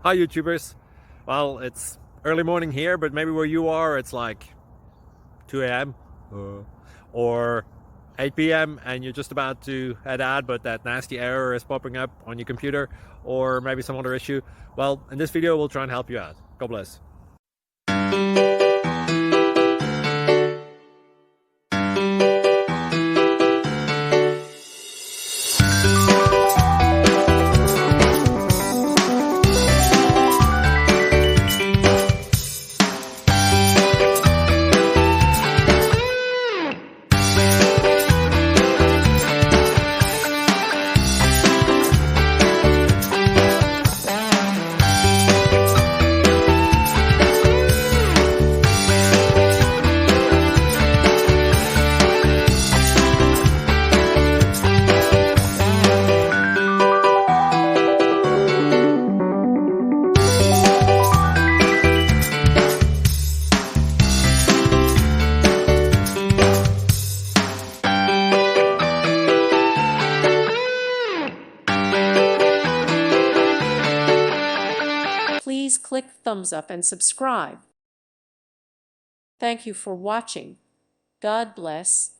Hi YouTubers. Well, it's early morning here, but maybe where you are it's like 2 a.m. Or 8 p.m. and you're just about to head out, but that nasty error is popping up on your computer, or maybe some other issue. Well, in this video we'll try and help you out. God bless. Please click thumbs up and subscribe. Thank you for watching. God bless.